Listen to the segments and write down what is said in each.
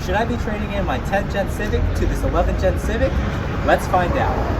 should I be trading in my 10th Gen Civic to this 11th Gen Civic? Let's find out.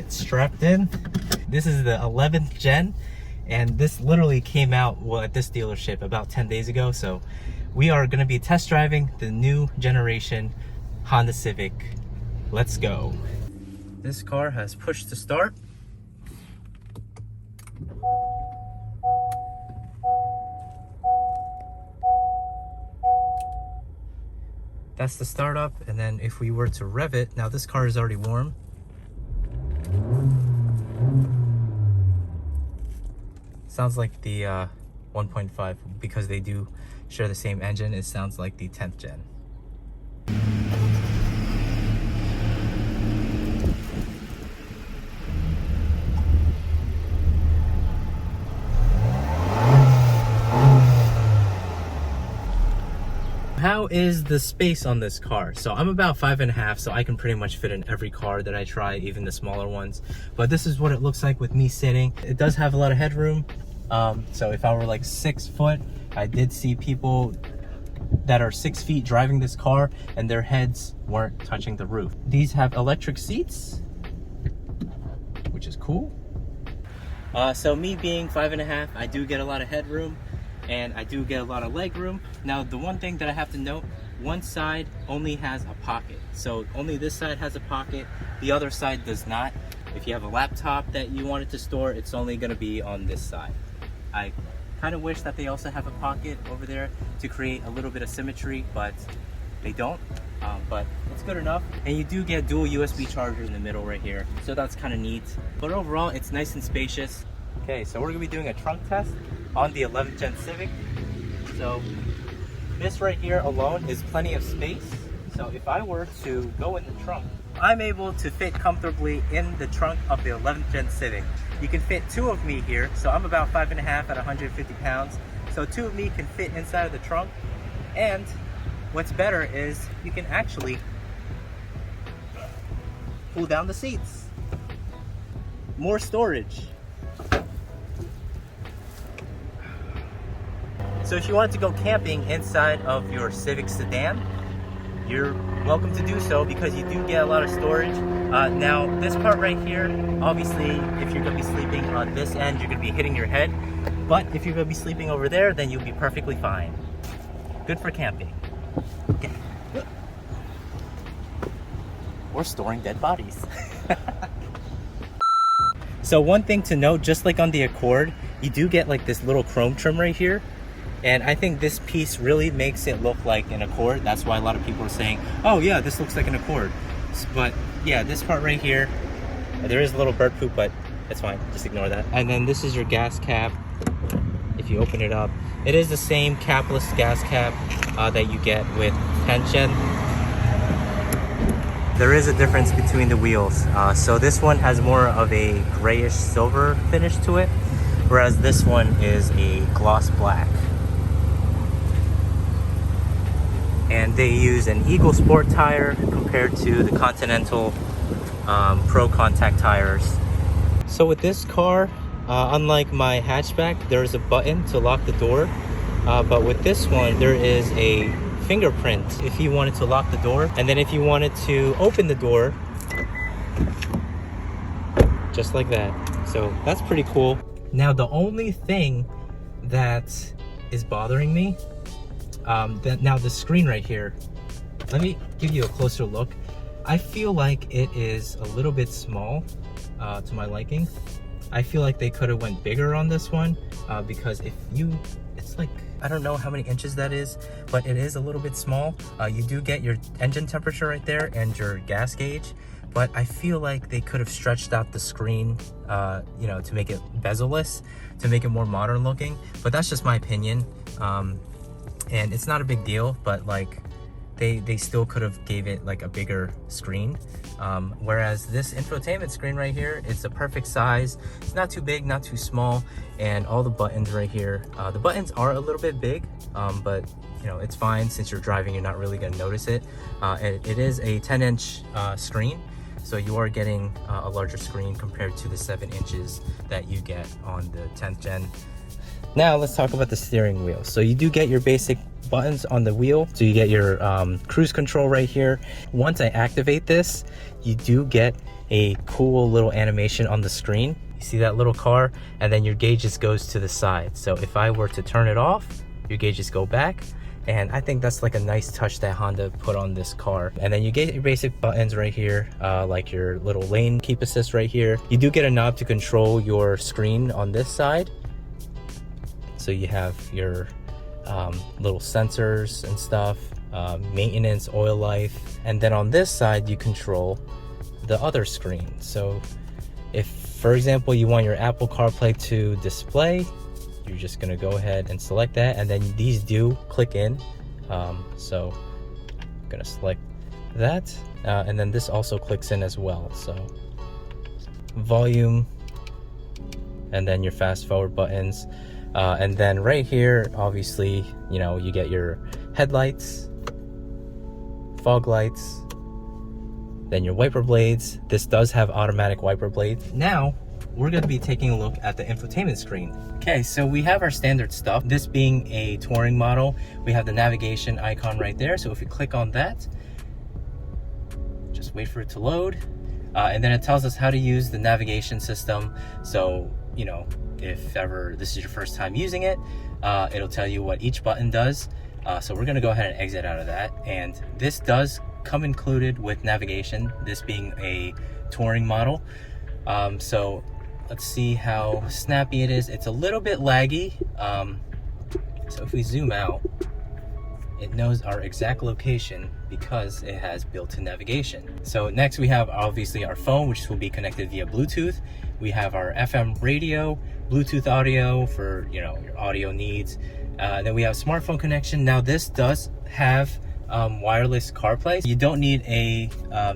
Strapped in. This is the 11th Gen, and this literally came out at this dealership about 10 days ago. So we are going to be test driving the new generation Honda Civic. Let's go. This car has push to start. That's the startup, and then if we were to rev it, now this car is already warm. Sounds like the 1.5, because they do share the same engine. It sounds like the 10th Gen. How is the space on this car? So I'm about 5.5, so I can pretty much fit in every car that I try, even the smaller ones. But this is what it looks like with me sitting. It does have a lot of headroom. So if I were like 6 foot, I did see people that are 6 feet driving this car and their heads weren't touching the roof. These have electric seats, which is cool. So me being 5.5, I do get a lot of headroom. And I do get a lot of leg room. Now, the one thing that I have to note, one side only has a pocket. So only this side has a pocket, the other side does not. If you have a laptop that you wanted to store, it's only gonna be on this side. I kind of wish that they also have a pocket over there to create a little bit of symmetry, but they don't. But it's good enough. And you do get dual USB charger in the middle right here. So that's kind of neat. But overall, it's nice and spacious. Okay, so we're gonna be doing a trunk test on the 11th Gen Civic. So this right here alone is plenty of space. So if I were to go in the trunk, I'm able to fit comfortably in the trunk of the 11th Gen Civic. You can fit 2 of me here. So I'm about 5.5 at 150 pounds. So 2 of me can fit inside of the trunk. And what's better is you can actually pull down the seats. More storage. So if you wanted to go camping inside of your Civic sedan, you're welcome to do so, because you do get a lot of storage. Now this part right here, obviously if you're going to be sleeping on this end, you're going to be hitting your head. But if you're going to be sleeping over there, then you'll be perfectly fine. Good for camping. Okay. Or storing dead bodies. So one thing to note, just like on the Accord, you do get like this little chrome trim right here. And I think this piece really makes it look like an Accord. That's why a lot of people are saying, oh yeah, this looks like an Accord. But yeah, this part right here, there is a little bird poop, but it's fine, just ignore that. And then this is your gas cap. If you open it up, it is the same capless gas cap that you get with 10th Gen. There is a difference between the wheels. So this one has more of a grayish silver finish to it. whereas this one is a gloss black. And they use an Eagle Sport tire compared to the Continental Pro Contact tires. So with this car, unlike my hatchback, there is a button to lock the door. But with this one, there is a fingerprint if you wanted to lock the door. And then if you wanted to open the door, just like that. So that's pretty cool. Now, the only thing that is bothering me, now the screen right here, let me give you a closer look. I feel like it is a little bit small to my liking. I feel like they could have went bigger on this one because it's like, I don't know how many inches that is, but it is a little bit small. You do get your engine temperature right there and your gas gauge, but I feel like they could have stretched out the screen, you know, to make it bezel-less, to make it more modern looking. But that's just my opinion. And it's not a big deal, but like they still could have gave it like a bigger screen. Whereas this infotainment screen right here, it's a perfect size. It's not too big, not too small, and all the buttons right here, the buttons are a little bit big, but you know, it's fine. Since you're driving, you're not really going to notice it. It is a 10-inch screen, so you are getting a larger screen compared to the 7 inches that you get on the 10th gen. Now let's talk about the steering wheel. So you do get your basic buttons on the wheel. So you get your cruise control right here. Once I activate this, you do get a cool little animation on the screen. You see that little car, and then your gauge just goes to the side. So if I were to turn it off, your gauges go back. And I think that's like a nice touch that Honda put on this car. And then you get your basic buttons right here, like your little lane keep assist right here. You do get a knob to control your screen on this side. So you have your little sensors and stuff, maintenance, oil life. And then on this side, you control the other screen. So if, for example, you want your Apple CarPlay to display, you're just gonna go ahead and select that. And then these do click in. So I'm gonna select that. And then this also clicks in as well. So volume, and then your fast forward buttons. And then right here, obviously, you know, you get your headlights, fog lights, then your wiper blades. This does have automatic wiper blades. Now, we're going to be taking a look at the infotainment screen. Okay, so we have our standard stuff. This being a touring model, we have the navigation icon right there. So if you click on that, just wait for it to load. And then it tells us how to use the navigation system. So, you know, if ever this is your first time using it, it'll tell you what each button does. So we're gonna go ahead and exit out of that. And this does come included with navigation, this being a touring model. So let's see how snappy it is. It's a little bit laggy. So if we zoom out, it knows our exact location because it has built-in navigation. So next we have obviously our phone, which will be connected via Bluetooth. We have our FM radio, Bluetooth audio for, you know, your audio needs. Then we have smartphone connection. Now this does have wireless CarPlay. You don't need a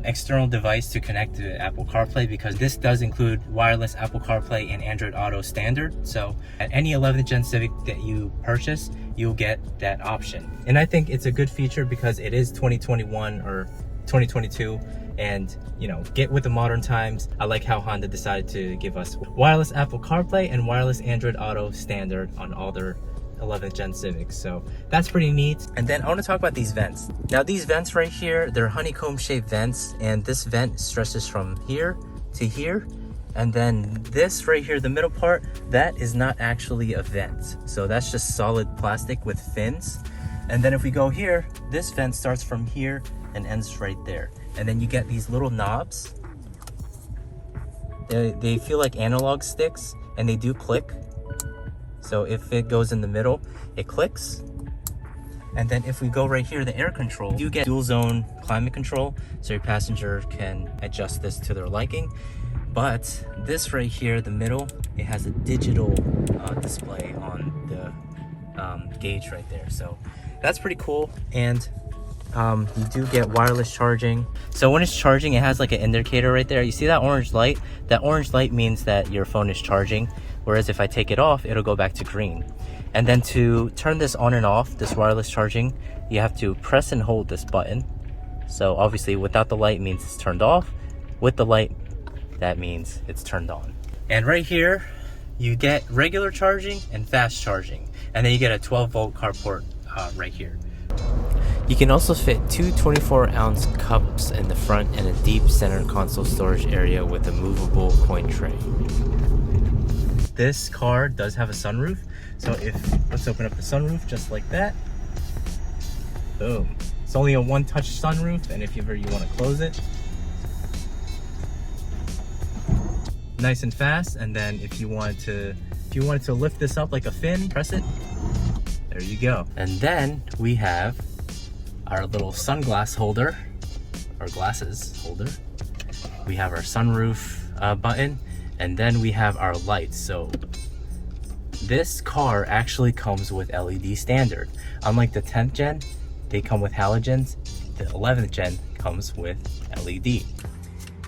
external device to connect to Apple CarPlay because this does include wireless Apple CarPlay and Android Auto standard. So at any 11th Gen Civic that you purchase, you'll get that option. And I think it's a good feature because it is 2021 or 2022, and you know, get with the modern times. I like how Honda decided to give us wireless Apple CarPlay and wireless Android Auto standard on all their 11th Gen Civics. So that's pretty neat. And then I want to talk about these vents. Now these vents right here, they're honeycomb shaped vents, and this vent stretches from here to here. And then this right here, the middle part, that is not actually a vent. So that's just solid plastic with fins. And then if we go here, this vent starts from here and ends right there. And then you get these little knobs. They feel like analog sticks, and they do click. So if it goes in the middle, it clicks. And then if we go right here, the air control, you get dual zone climate control, so your passenger can adjust this to their liking. But this right here, the middle, it has a digital display on the gauge right there. So that's pretty cool. And you do get wireless charging. So when it's charging, it has like an indicator right there. You see that orange light? That orange light means that your phone is charging. Whereas if I take it off, it'll go back to green. And then to turn this on and off, this wireless charging, you have to press and hold this button. So obviously without the light means it's turned off. With the light, that means it's turned on. And right here, you get regular charging and fast charging. And then you get a 12-volt carport right here. You can also fit two 24-ounce cups in the front and a deep center console storage area with a movable coin tray. This car does have a sunroof, so let's open up the sunroof just like that. Boom. It's only a one-touch sunroof, and if ever you want to close it, nice and fast. And then if you wanted to lift this up like a fin, press it. There you go. And then we have our little sunglass holder, or glasses holder. We have our sunroof button, and then we have our lights. So this car actually comes with LED standard. Unlike the 10th gen, they come with halogens. The 11th gen comes with LED.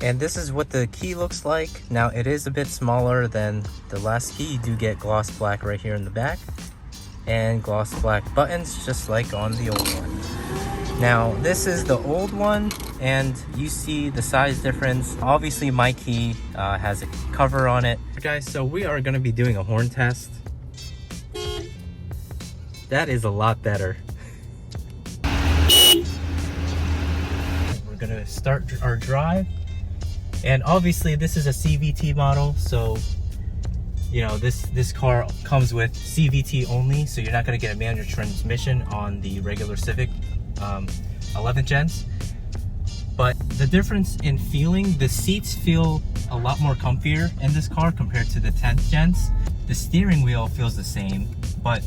And this is what the key looks like. Now it is a bit smaller than the last key. You do get gloss black right here in the back, and gloss black buttons just like on the old one. Now this is the old one, and you see the size difference. Obviously my key has a cover on it. Guys, so we are going to be doing a horn test. That is a lot better. We're going to start our drive. And obviously this is a CVT model, so you know this car comes with CVT only, so you're not going to get a manual transmission on the regular Civic 11th gens. But the difference in feeling, the seats feel a lot more comfier in this car compared to the 10th gens. The steering wheel feels the same, but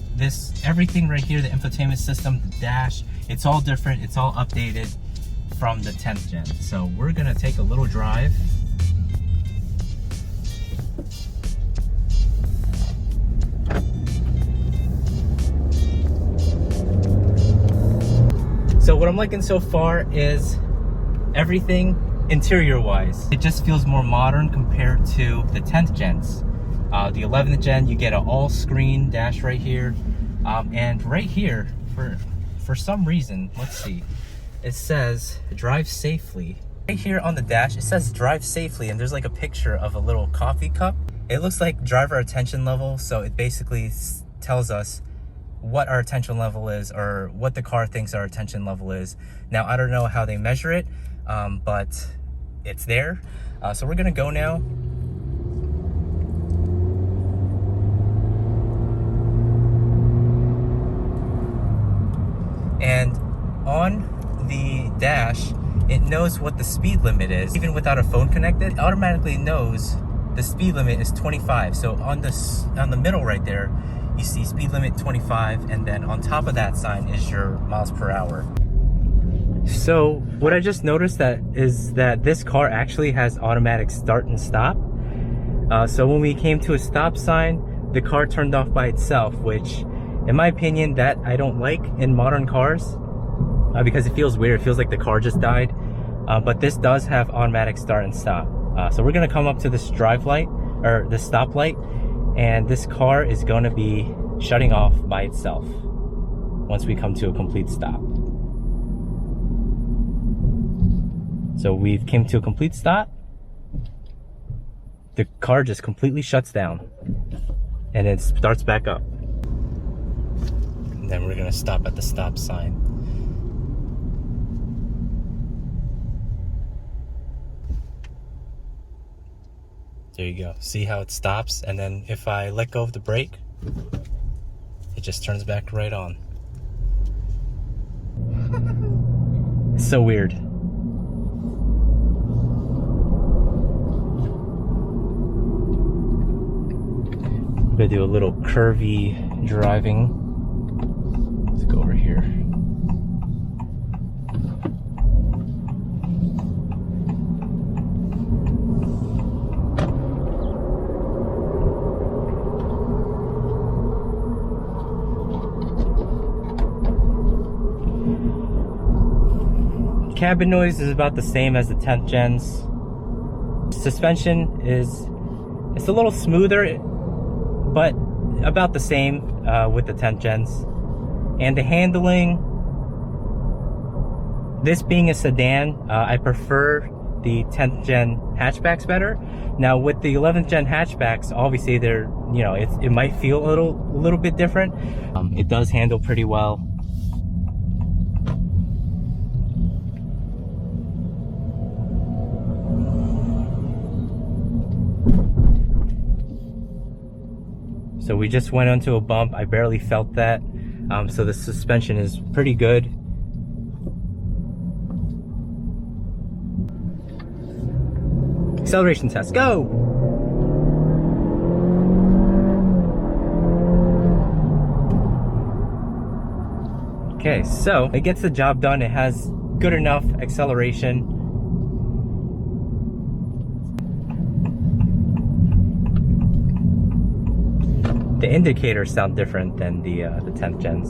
everything right here, the infotainment system, the dash, it's all different, it's all updated from the 10th gen. So we're gonna take a little drive. So what I'm liking so far is everything interior wise. It just feels more modern compared to the 10th gens. The 11th gen, you get an all screen dash right here. And right here, for some reason, let's see, it says drive safely. Right here on the dash, it says drive safely, and there's like a picture of a little coffee cup. It looks like driver attention level, so it basically tells us what our attention level is, or what the car thinks our attention level is. Now, I don't know how they measure it, but it's there. So we're gonna go now. And on the dash, it knows what the speed limit is. Even without a phone connected, it automatically knows the speed limit is 25. So on the middle right there, you see speed limit 25, and then on top of that sign is your miles per hour. So what I just noticed is that this car actually has automatic start and stop. So when we came to a stop sign, the car turned off by itself, which in my opinion, that I don't like in modern cars, because it feels weird. It feels like the car just died. But this does have automatic start and stop. So we're gonna come up to this drive light, or the stop light, and this car is gonna be shutting off by itself once we come to a complete stop. So we've came to a complete stop. The car just completely shuts down and it starts back up. And then we're gonna stop at the stop sign. There you go. See how it stops? And then if I let go of the brake, it just turns back right on. It's so weird. I'm gonna do a little curvy driving. Let's go over here. Cabin noise is about the same as the 10th gens. Suspension it's a little smoother. about the same with the 10th gens. And the handling, this being a sedan, I prefer the 10th gen hatchbacks better. Now with the 11th gen hatchbacks, obviously they're, you know, it might feel a little bit different. It does handle pretty well. So we just went onto a bump. I barely felt that. So the suspension is pretty good. Acceleration test, go! Okay, so it gets the job done. It has good enough acceleration. The indicators sound different than the 10th gens.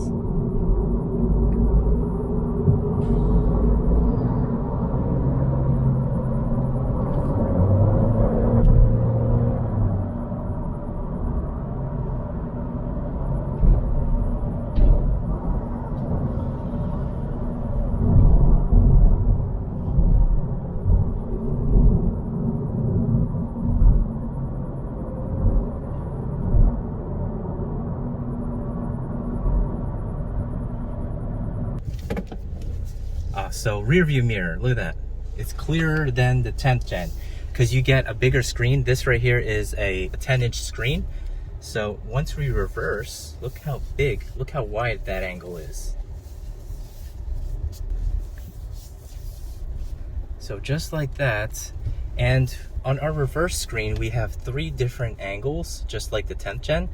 So rear view mirror, look at that. It's clearer than the 10th gen because you get a bigger screen. This right here is a 10-inch screen. So once we reverse, look how big, look how wide that angle is. So just like that. And on our reverse screen, we have 3 different angles, just like the 10th gen.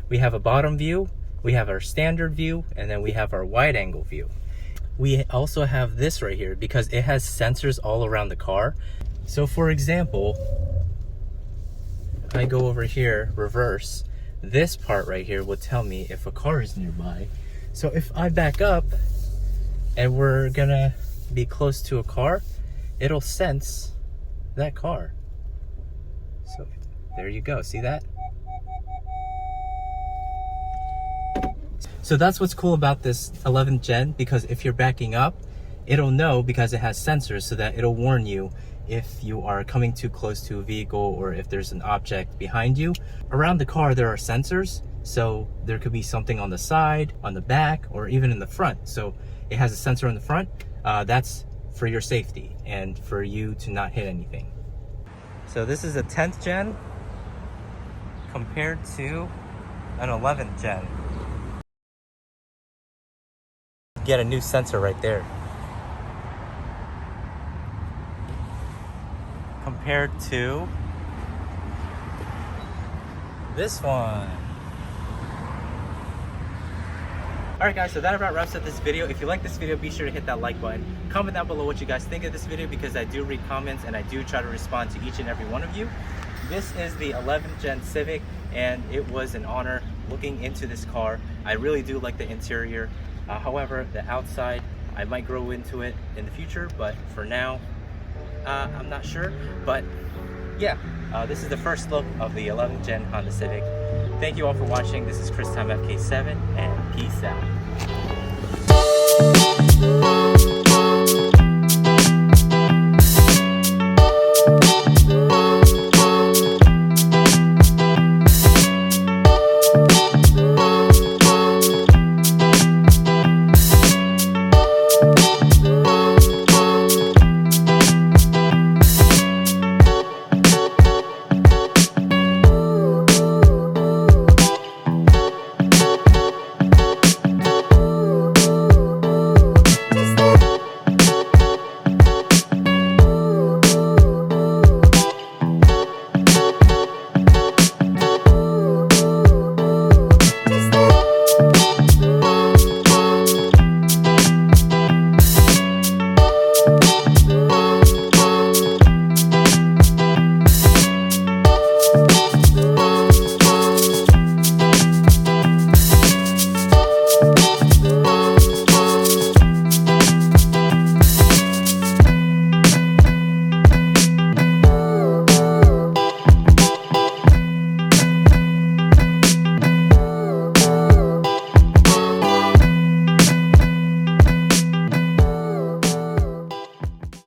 We have a bottom view, we have our standard view, and then we have our wide angle view. We also have this right here because it has sensors all around the car. So for example, I go over here, reverse, this part right here will tell me if a car is nearby. So if I back up and we're gonna be close to a car, it'll sense that car. So there you go, see that? So that's what's cool about this 11th gen, because if you're backing up, it'll know because it has sensors, so that it'll warn you if you are coming too close to a vehicle or if there's an object behind you. Around the car, there are sensors, so there could be something on the side, on the back, or even in the front. So it has a sensor on the front. That's for your safety and for you to not hit anything. So this is a 10th gen compared to an 11th gen. Get a new sensor right there compared to this one. Alright guys, so that about wraps up this video. If you like this video, be sure to hit that like button. Comment down below what you guys think of this video, because I do read comments and I do try to respond to each and every one of you. This is the 11th gen Civic, and it was an honor looking into this car. I really do like the interior. However, the outside, I might grow into it in the future, but for now, I'm not sure. But yeah, this is the first look of the 11th gen Honda Civic. Thank you all for watching. This is Time FK7, and peace out.